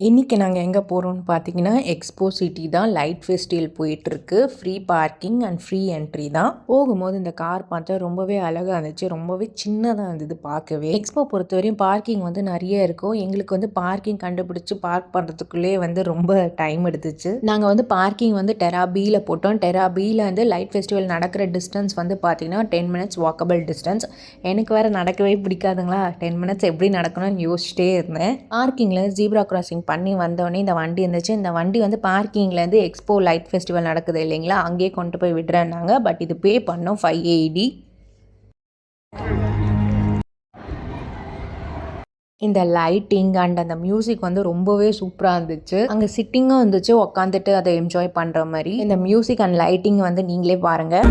இன்றைக்கி நாங்கள் எங்கே போகிறோம்னு பார்த்தீங்கன்னா எக்ஸ்போ சிட்டி தான். லைட் ஃபெஸ்டிவல் போயிட்டுருக்கு. Free parking and free entry தான். போகும்போது இந்த கார் பார்த்தா ரொம்பவே அழகாக இருந்துச்சு. ரொம்பவே சின்னதாக இருந்தது பார்க்கவே. எக்ஸ்போ பொறுத்தவரையும் பார்க்கிங் வந்து நிறைய இருக்கும். எங்களுக்கு வந்து பார்க்கிங் கண்டுபிடிச்சி பார்க் பண்ணுறதுக்குள்ளே வந்து ரொம்ப டைம் எடுத்துச்சு. நாங்கள் வந்து பார்க்கிங் வந்து டெரா பியில் போட்டோம். டெரா பியில் வந்து லைட் ஃபெஸ்டிவல் நடக்கிற டிஸ்டன்ஸ் வந்து பார்த்தீங்கன்னா 10 மினிட்ஸ் வாக்கபிள் டிஸ்டன்ஸ். எனக்கு வேறு நடக்கவே பிடிக்காதுங்களா, 10 மினிட்ஸ் எப்படி நடக்கணும்னு யோசிச்சிட்டே இருந்தேன். பார்க்கிங்கில் ஜீப்ரா கிராசிங் பண்ணி வந்தோடனே இந்த வண்டி இருந்துச்சு. இந்த வண்டி வந்து பார்க்கிங்லேருந்து எக்ஸ்போ லைட் ஃபெஸ்டிவல் நடக்குது இல்லைங்களா, அங்கேயே கொண்டு போய் விடுறேன்னாங்க. பட் இது பே பண்ணோம் 580. இந்த லைட்டிங் அண்ட் அந்த மியூசிக் வந்து ரொம்பவே சூப்பராக இருந்துச்சு. அங்கே சிட்டிங்கும் இருந்துச்சு, உட்காந்துட்டு அதை என்ஜாய் பண்ணுற மாதிரி. இந்த மியூசிக் அண்ட் லைட்டிங் வந்து நீங்களே பாருங்கள்.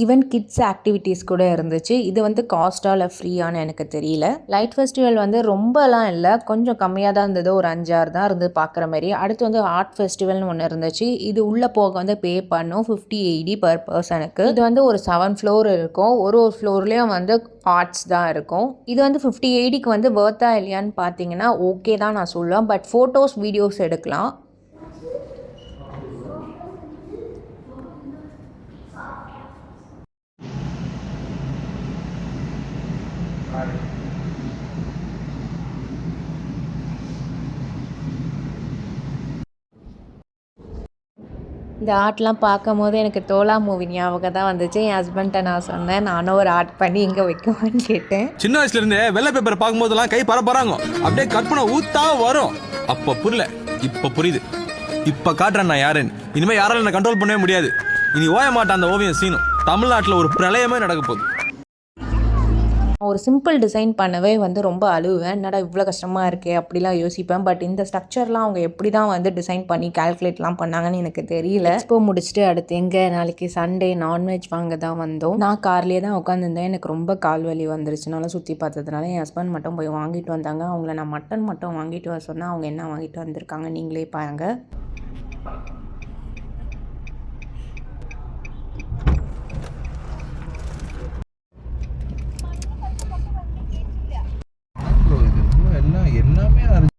ஈவன் கிட்ஸ் ஆக்டிவிட்டீஸ் கூட இருந்துச்சு. இது வந்து காஸ்ட்டாக இல்லை ஃப்ரீயானு எனக்கு தெரியல. லைட் ஃபெஸ்டிவல் வந்து ரொம்பலாம் இல்லை, கொஞ்சம் கம்மியாக தான் இருந்தது. ஒரு 5-6 தான் இருந்தது பார்க்குற மாதிரி. அடுத்து வந்து ஆர்ட் ஃபெஸ்டிவல்னு ஒன்று இருந்துச்சு. இது உள்ளே போக வந்து பே பண்ணோம் 50-80 பர் பர்சனுக்கு. இது வந்து ஒரு 7 ஃப்ளோர் இருக்கும். ஒரு ஃப்ளோர்லேயும் வந்து ஆர்ட்ஸ் தான் இருக்கும். இது வந்து 50-80க்கு வந்து வர்த்தா இல்லையான்னு பார்த்தீங்கன்னா ஓகே தான் நான் சொல்லுவேன். பட் ஃபோட்டோஸ் வீடியோஸ் எடுக்கலாம். இந்த ஆர்ட்லாம் பார்க்கும் போது எனக்கு தோலா மூவி ஞாபகம் தான் வந்துச்சு. என் ஹஸ்பண்ட்டை நான் சொன்னேன், நானும் ஒரு ஆர்ட் பண்ணி இங்கே வைக்குவான்னு கேட்டேன். சின்ன வயசுல இருந்தே வெள்ளை பேப்பரை பார்க்கும்போதெல்லாம் கை பரப்பறாங்க, அப்படியே கற்பனை ஊத்தா வரும். அப்ப புரியல, இப்ப புரியுது. இப்ப காட்டுறேன் நான் யாருன்னு. இனிமே யாராலும் என்ன கண்ட்ரோல் பண்ணவே முடியாது. இனி ஓய மாட்டேன் அந்த ஓவியம் சீனும். தமிழ்நாட்டில் ஒரு பிரளயமே நடக்க போகுது. ஒரு சிம்பிள் டிசைன் பண்ணவே வந்து ரொம்ப அழுவேன். என்னடா இவ்வளோ கஷ்டமாக இருக்கே அப்படிலாம் யோசிப்பேன். பட் இந்த ஸ்ட்ரக்சர்லாம் அவங்க எப்படி தான் வந்து டிசைன் பண்ணி கால்குலேட்லாம் பண்ணாங்கன்னு எனக்கு தெரியல. எக்ஸ்போ முடிச்சுட்டு அடுத்து எங்கே, நாளைக்கு சண்டே நான்வெஜ் வாங்க தான் வந்தோம். நான் கார்லேயே தான் உட்காந்துருந்தேன். எனக்கு ரொம்ப கால் வலி வந்துருச்சுனால சுற்றி பார்த்ததுனால என் ஹஸ்பண்ட் மட்டும் போய் வாங்கிட்டு வந்தாங்க. அவங்கள நான் மட்டன் மட்டும் வாங்கிட்டு வர சொன்னால் அவங்க என்ன வாங்கிட்டு வந்திருக்காங்க நீங்களே பாருங்க.